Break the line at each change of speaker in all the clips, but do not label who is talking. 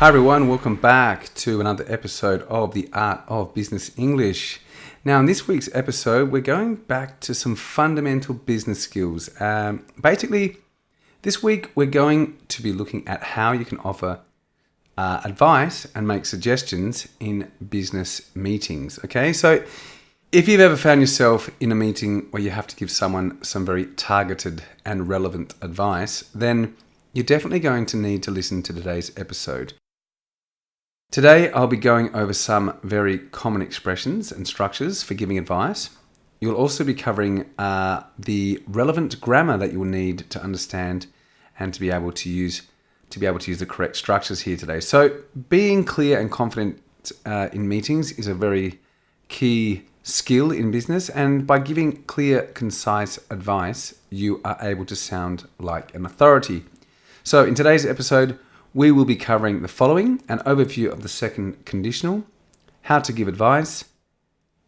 Hi everyone, welcome back to another episode of The Art of Business English. Now in this week's episode, we're going back to some fundamental business skills. Basically, this week we're going to be looking at how you can offer advice and make suggestions in business meetings. Okay, so if you've ever found yourself in a meeting where you have to give someone some very targeted and relevant advice, then you're definitely going to need to listen to today's episode. Today, I'll be going over some very common expressions and structures for giving advice. You'll also be covering the relevant grammar that you'll need to understand and to be able to use the correct structures here today. So, being clear and confident in meetings is a very key skill in business, and by giving clear, concise advice, you are able to sound like an authority. So, in today's episode, we will be covering the following: an overview of the second conditional, how to give advice,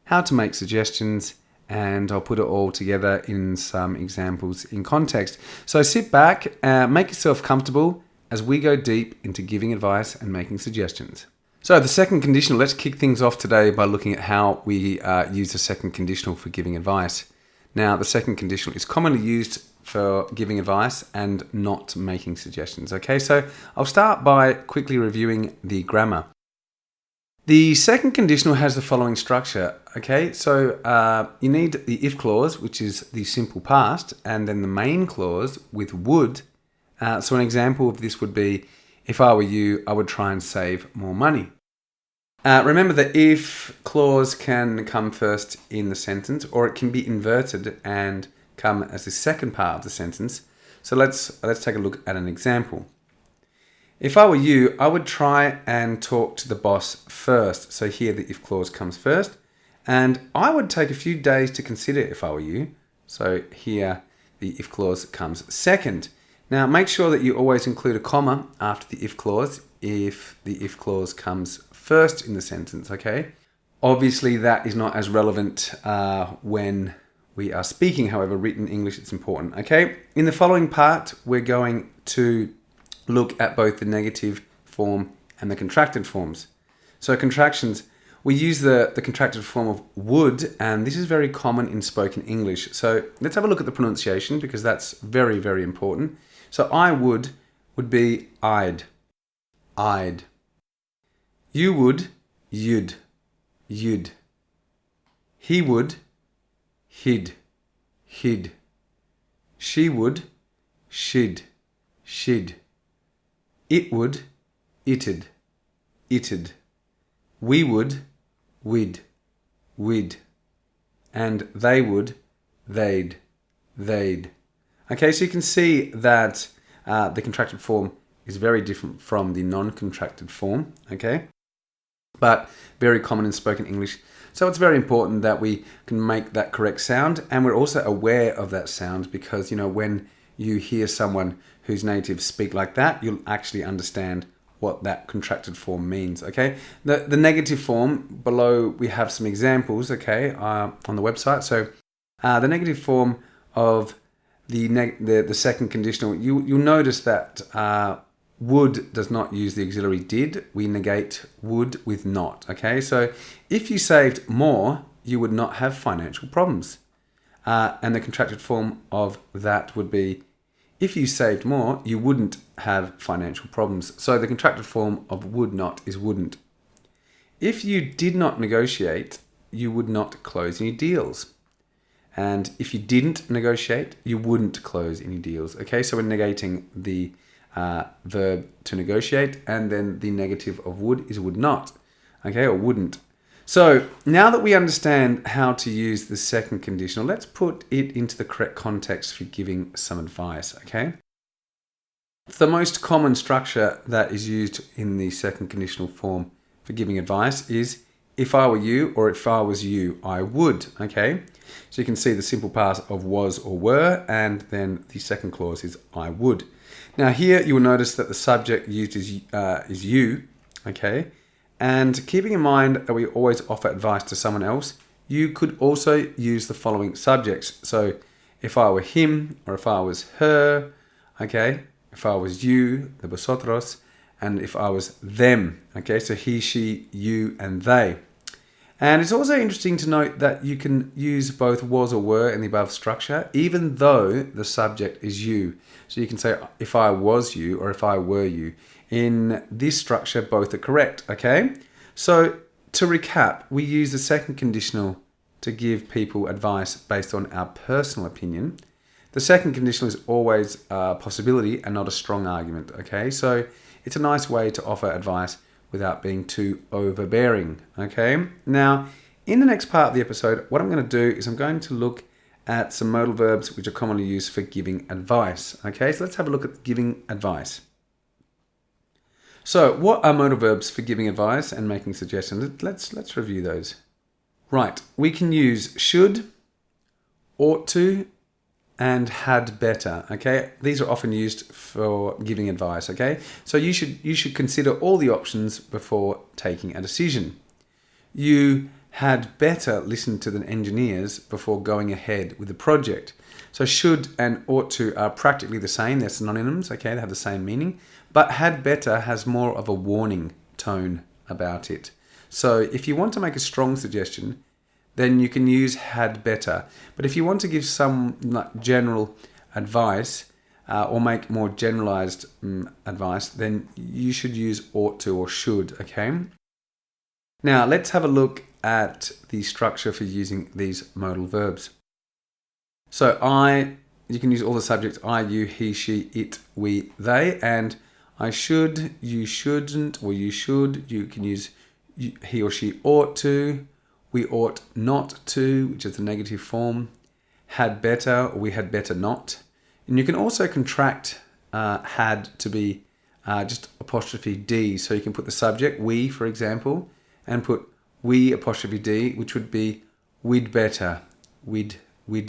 how to make suggestions, and I'll put it all together in some examples in context. So sit back, make yourself comfortable as we go deep into giving advice and making suggestions. So the second conditional, let's kick things off today by looking at how we use the second conditional for giving advice. Now, the second conditional is commonly used for giving advice and not making suggestions. Okay, so I'll start by quickly reviewing the grammar. The second conditional has the following structure. Okay, so you need the if clause, which is the simple past, and then the main clause with would. So an example of this would be, if I were you, I would try and save more money. Remember that if clause can come first in the sentence, or it can be inverted and come as the second part of the sentence. So let's take a look at an example. If I were you, I would try and talk to the boss first. So here the if clause comes first, and I would take a few days to consider if I were you. So here the if clause comes second. Now make sure that you always include a comma after the if clause if the if clause comes first in the sentence, okay? Obviously that is not as relevant when we are speaking, however, written English, it's important, okay? In the following part, we're going to look at both the negative form and the contracted forms. So contractions, we use the contracted form of would, and this is very common in spoken English. So let's have a look at the pronunciation, because that's very, very important. So I would be I'd. I'd. You would, you'd. You'd. He would, he'd. He'd. She would, she'd. She'd. It would, it'd. It'd. We would, we'd. We'd. And they would, they'd. They'd. Okay, so you can see that the contracted form is very different from the non-contracted form, okay? But very common in spoken English. So it's very important that we can make that correct sound, and we're also aware of that sound, because, you know, when you hear someone who's native speak like that, you'll actually understand what that contracted form means, okay? The negative form, below we have some examples, okay, on the website. So the negative form of the second conditional, you'll notice that would does not use the auxiliary did. We negate would with not, okay? So if you saved more, you would not have financial problems. And the contracted form of that would be, if you saved more, you wouldn't have financial problems. So the contracted form of would not is wouldn't. If you did not negotiate, you would not close any deals. And if you didn't negotiate, you wouldn't close any deals, okay? So we're negating the verb to negotiate, and then the negative of would is would not, okay, or wouldn't. So now that we understand how to use the second conditional, let's put it into the correct context for giving some advice, okay? The most common structure that is used in the second conditional form for giving advice is, if I were you, or if I was you, I would, okay? So you can see the simple past of was or were, and then the second clause is I would. Now here you will notice that the subject used is you, okay? And keeping in mind that we always offer advice to someone else, you could also use the following subjects. So if I were him, or if I was her, okay? If I was you, the vosotros, and if I was them. Okay, so he, she, you, and they. And it's also interesting to note that you can use both was or were in the above structure, even though the subject is you. So you can say, if I was you or if I were you. In this structure, both are correct, okay? So to recap, we use the second conditional to give people advice based on our personal opinion. The second conditional is always a possibility and not a strong argument, okay? So it's a nice way to offer advice without being too overbearing, okay? Now, in the next part of the episode, what I'm going to do is I'm going to look at some modal verbs which are commonly used for giving advice, okay? So let's have a look at giving advice. So what are modal verbs for giving advice and making suggestions? Let's review those. Right, we can use should, ought to, and had better, okay? These are often used for giving advice, okay? So you should consider all the options before taking a decision. You had better listen to the engineers before going ahead with the project. So should and ought to are practically the same. They're synonyms, okay? They have the same meaning. But had better has more of a warning tone about it. So if you want to make a strong suggestion, then you can use had better. But if you want to give some general advice or make more generalized advice, then you should use ought to or should, okay? Now, let's have a look at the structure for using these modal verbs. So you can use all the subjects I, you, he, she, it, we, they, and I should, you shouldn't, or you should. You can use he or she ought to, we ought not to, which is the negative form, had better, or we had better not. And you can also contract had to be just apostrophe D. So you can put the subject, we, for example, and put we apostrophe D, which would be we'd better, we'd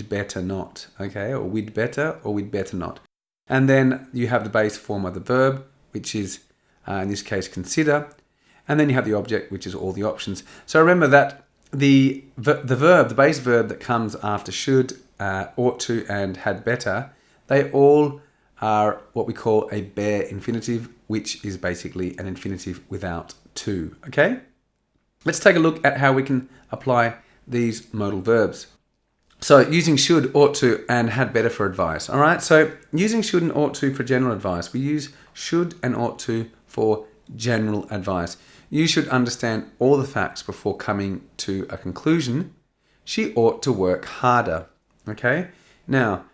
better not, okay? Or we'd better or we'd better not. And then you have the base form of the verb, which is, in this case, consider. And then you have the object, which is all the options. So remember that the base verb that comes after should, ought to, and had better, they all are what we call a bare infinitive, which is basically an infinitive without to, okay? Let's take a look at how we can apply these modal verbs. So using should, ought to, and had better for advice. All right, so using should and ought to for general advice. We use should and ought to for general advice. You should understand all the facts before coming to a conclusion. She ought to work harder. Okay? Now,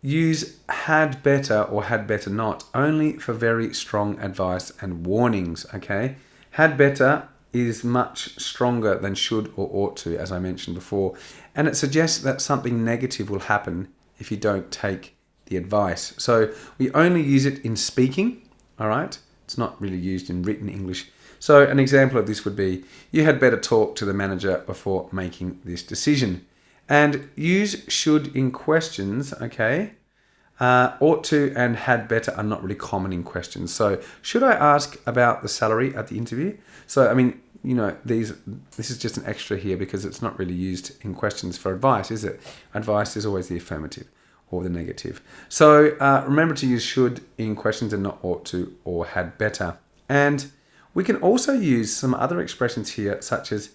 use had better or had better not only for very strong advice and warnings. Okay? Had better is much stronger than should or ought to, as I mentioned before. And it suggests that something negative will happen if you don't take the advice. So we only use it in speaking. All right? It's not really used in written English. So an example of this would be, you had better talk to the manager before making this decision. And use should in questions, okay? Ought to and had better are not really common in questions. So should I ask about the salary at the interview? So, I mean, you know, this is just an extra here because it's not really used in questions for advice, is it? Advice is always the affirmative or the negative. So remember to use should in questions and not ought to or had better. And we can also use some other expressions here, such as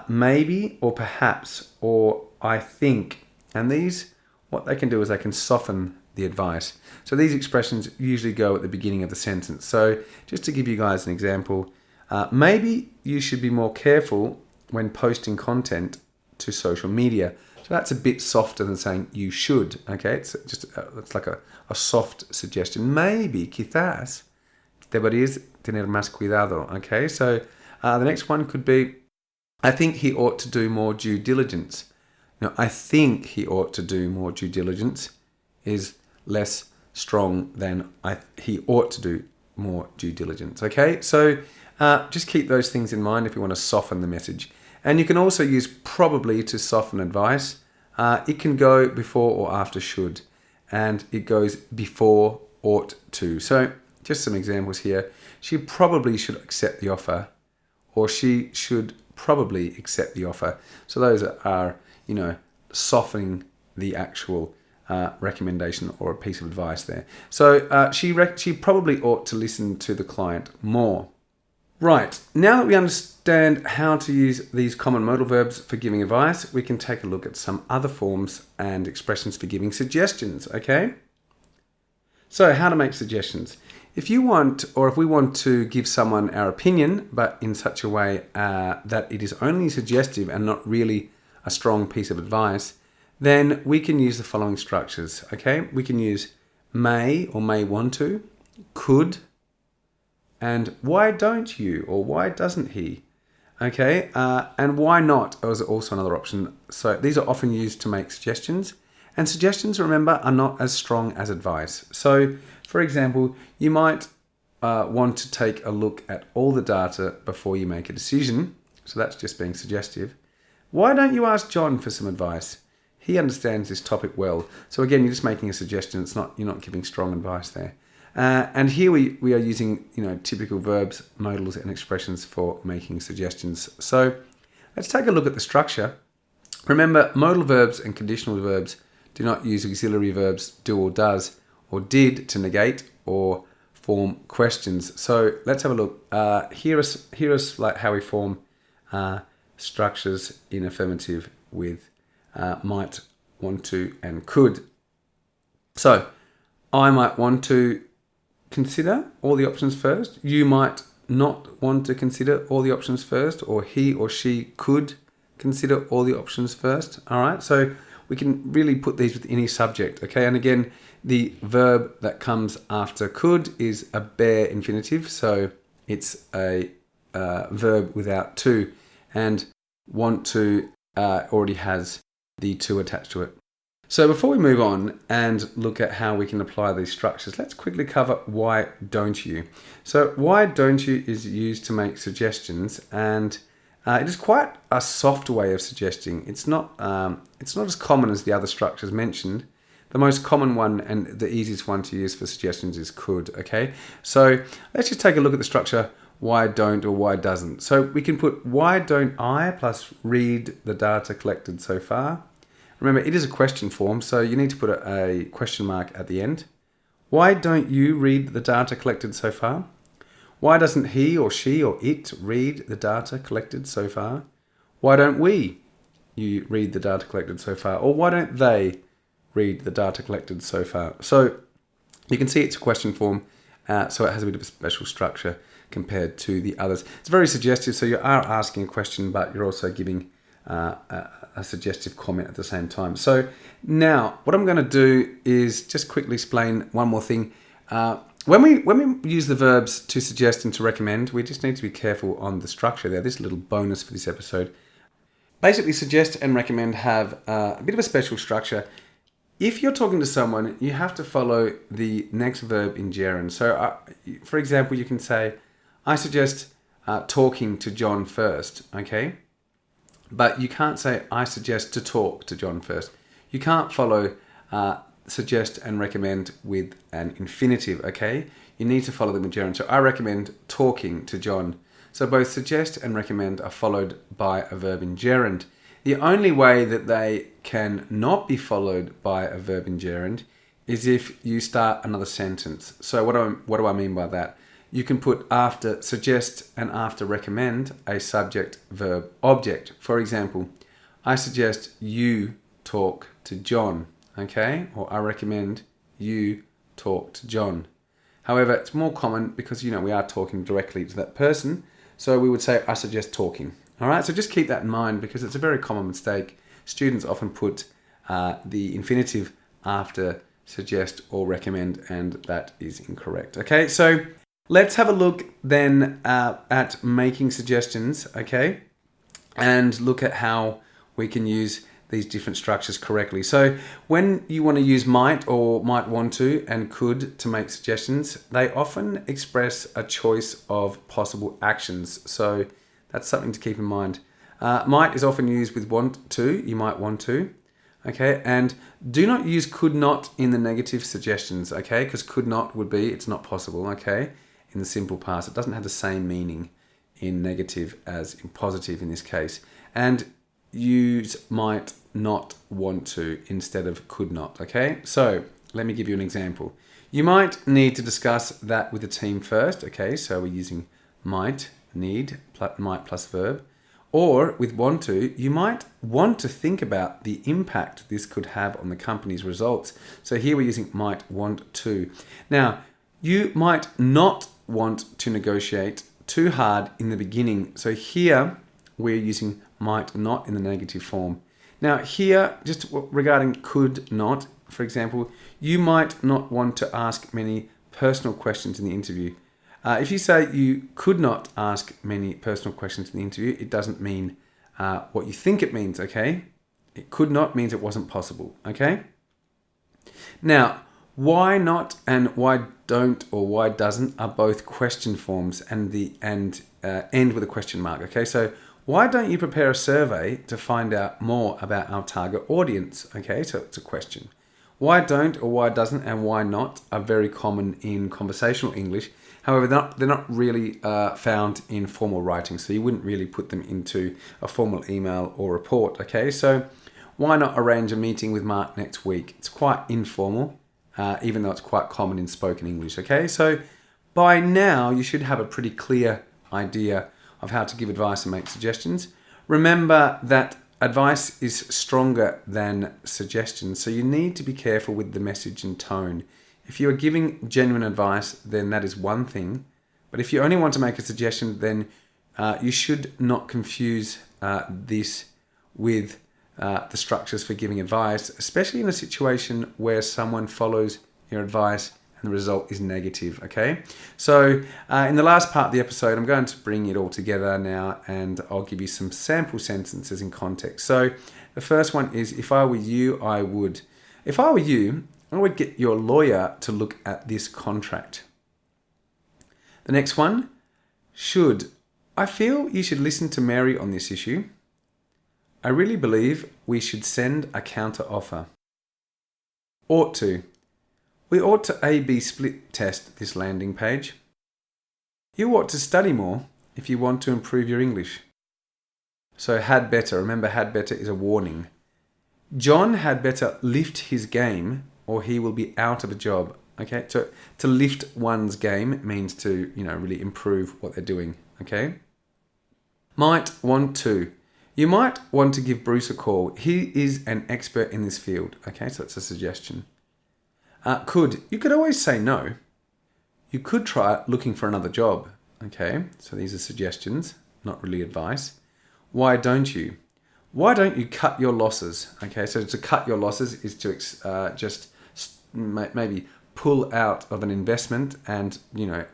maybe or perhaps or I think. And these, what they can do is they can soften the advice. So these expressions usually go at the beginning of the sentence. So just to give you guys an example, maybe you should be more careful when posting content to social media. So that's a bit softer than saying you should. Okay, it's like a soft suggestion. Maybe, quizás, deberías tener más cuidado. Okay, so the next one could be, I think he ought to do more due diligence. Now, I think he ought to do more due diligence is less strong than he ought to do more due diligence. Okay, so just keep those things in mind if you want to soften the message. And you can also use probably to soften advice. It can go before or after should, and it goes before ought to. So just some examples here. She probably should accept the offer, or she should probably accept the offer. So those are, you know, softening the actual recommendation or a piece of advice there. So she probably ought to listen to the client more. Right, now that we understand how to use these common modal verbs for giving advice, we can take a look at some other forms and expressions for giving suggestions, okay? So how to make suggestions. If we want to give someone our opinion, but in such a way that it is only suggestive and not really a strong piece of advice, then we can use the following structures, okay? We can use may or may want to, could, and why don't you or why doesn't he, okay? And why not is also another option. So these are often used to make suggestions, and suggestions, remember, are not as strong as advice. So, for example, you might want to take a look at all the data before you make a decision. So that's just being suggestive. Why don't you ask John for some advice? He understands this topic well. So again, you're just making a suggestion. You're not giving strong advice there. And here we are using typical verbs, modals, and expressions for making suggestions. So let's take a look at the structure. Remember, modal verbs and conditional verbs do not use auxiliary verbs do or does or did to negate or form questions. So let's have a look. Here is like how we form structures in affirmative with might, want to, and could. So I might want to consider all the options first. You might not want to consider all the options first, or he or she could consider all the options first. All right, so we can really put these with any subject, okay? And again, the verb that comes after could is a bare infinitive, so it's a verb without to, and want to already has the to attached to it. So before we move on and look at how we can apply these structures, let's quickly cover why don't you. So why don't you is used to make suggestions, and it is quite a soft way of suggesting. It's not as common as the other structures mentioned. The most common one and the easiest one to use for suggestions is could, okay? So let's just take a look at the structure why don't or why doesn't. So we can put why don't I plus read the data collected so far. Remember, it is a question form, so you need to put a question mark at the end. Why don't you read the data collected so far? Why doesn't he or she or it read the data collected so far? Why don't we read the data collected so far? Or why don't they read the data collected so far? So you can see it's a question form, so it has a bit of a special structure compared to the others. It's very suggestive, so you are asking a question, but you're also giving a suggestive comment at the same time. So now what I'm going to do is just quickly explain one more thing. When we use the verbs to suggest and to recommend, we just need to be careful on the structure there. This is a little bonus for this episode. Basically, suggest and recommend have a bit of a special structure. If you're talking to someone, you have to follow the next verb in gerund. So, for example, you can say, I suggest talking to John first, okay? But you can't say, I suggest to talk to John first. You can't follow suggest and recommend with an infinitive, okay? You need to follow them in gerund. So I recommend talking to John. So both suggest and recommend are followed by a verb in gerund. The only way that they can not be followed by a verb in gerund is if you start another sentence. So what do I mean by that? You can put after suggest and after recommend a subject, verb, object. For example, I suggest you talk to John, okay? Or I recommend you talk to John. However, it's more common because, we are talking directly to that person. So we would say, I suggest talking. All right, so just keep that in mind because it's a very common mistake. Students often put the infinitive after suggest or recommend, and that is incorrect. Okay, so let's have a look then at making suggestions, okay? And look at how we can use these different structures correctly. So when you want to use might or might want to and could to make suggestions, they often express a choice of possible actions. So that's something to keep in mind. Might is often used with want to, you might want to, okay? And do not use could not in the negative suggestions, okay? Because could not would be, it's not possible, okay? In the simple past, it doesn't have the same meaning in negative as in positive in this case. And use might not want to instead of could not, okay? So let me give you an example. You might need to discuss that with the team first, okay? So we're using might, need, might plus verb. Or with want to, you might want to think about the impact this could have on the company's results. So here we're using might want to. Now, you might not want to negotiate too hard in the beginning. So here we're using might not in the negative form. Now here, just regarding could not, for example, you might not want to ask many personal questions in the interview. If you say you could not ask many personal questions in the interview, it doesn't mean what you think it means, okay? It could not means it wasn't possible, okay? Now, why not and why don't or why doesn't are both question forms and end with a question mark, okay? So why don't you prepare a survey to find out more about our target audience, okay? So it's a question. Why don't or why doesn't and why not are very common in conversational English. However, they're not really found in formal writing, so you wouldn't really put them into a formal email or report, okay? So why not arrange a meeting with Mark next week? It's quite informal, even though it's quite common in spoken English, okay? So by now, you should have a pretty clear idea of how to give advice and make suggestions. Remember that advice is stronger than suggestions, so you need to be careful with the message and tone. If you are giving genuine advice, then that is one thing. But if you only want to make a suggestion, then you should not confuse this with the structures for giving advice, especially in a situation where someone follows your advice and the result is negative, okay? So in the last part of the episode, I'm going to bring it all together now and I'll give you some sample sentences in context. So the first one is, if I were you, I would. If I were you, I would get your lawyer to look at this contract. The next one, should. I feel you should listen to Mary on this issue. I really believe we should send a counter offer. Ought to. We ought to A-B split test this landing page. You ought to study more if you want to improve your English. So had better. Remember, had better is a warning. John had better lift his game or he will be out of a job. Okay, so to lift one's game means to, really improve what they're doing. Okay. Might want to. You might want to give Bruce a call. He is an expert in this field. Okay, so it's a suggestion. Could. You could always say no. You could try looking for another job. Okay, so these are suggestions, not really advice. Why don't you? Why don't you cut your losses? Okay, so to cut your losses is to just maybe pull out of an investment and,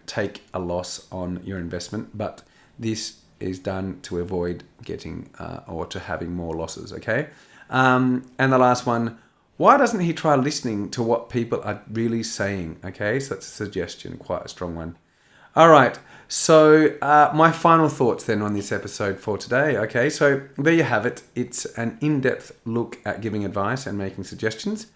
take a loss on your investment. But this is done to avoid getting or to having more losses, okay? And the last one, why doesn't he try listening to what people are really saying? Okay, so that's a suggestion, quite a strong one. All right, so my final thoughts then on this episode for today. Okay, so there you have it. It's an in-depth look at giving advice and making suggestions.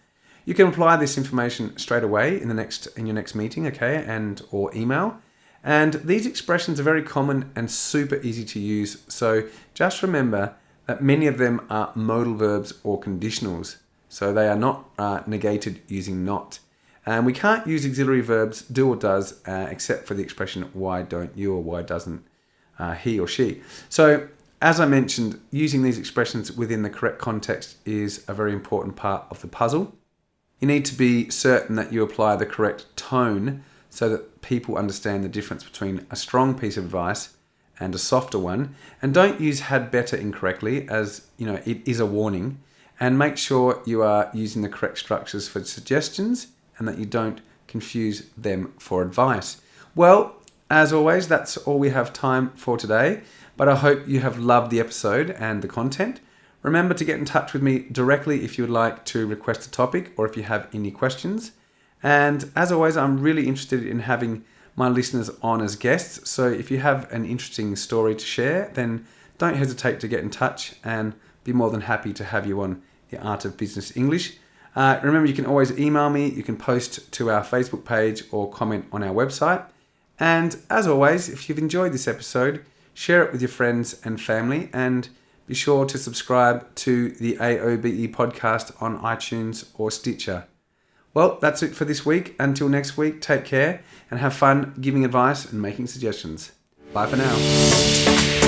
You can apply this information straight away in your next meeting, okay, and or email. And these expressions are very common and super easy to use. So just remember that many of them are modal verbs or conditionals. So they are not negated using not. And we can't use auxiliary verbs, do or does, except for the expression why don't you or why doesn't he or she. So as I mentioned, using these expressions within the correct context is a very important part of the puzzle. You need to be certain that you apply the correct tone so that people understand the difference between a strong piece of advice and a softer one. And don't use had better incorrectly, as it is a warning. And make sure you are using the correct structures for suggestions and that you don't confuse them for advice. Well, as always, that's all we have time for today. But I hope you have loved the episode and the content. Remember to get in touch with me directly if you would like to request a topic or if you have any questions. And as always, I'm really interested in having my listeners on as guests. So if you have an interesting story to share, then don't hesitate to get in touch and be more than happy to have you on The Art of Business English. Remember, you can always email me, you can post to our Facebook page or comment on our website. And as always, if you've enjoyed this episode, share it with your friends and family and be sure to subscribe to the AOBE podcast on iTunes or Stitcher. Well, that's it for this week. Until next week, take care and have fun giving advice and making suggestions. Bye for now.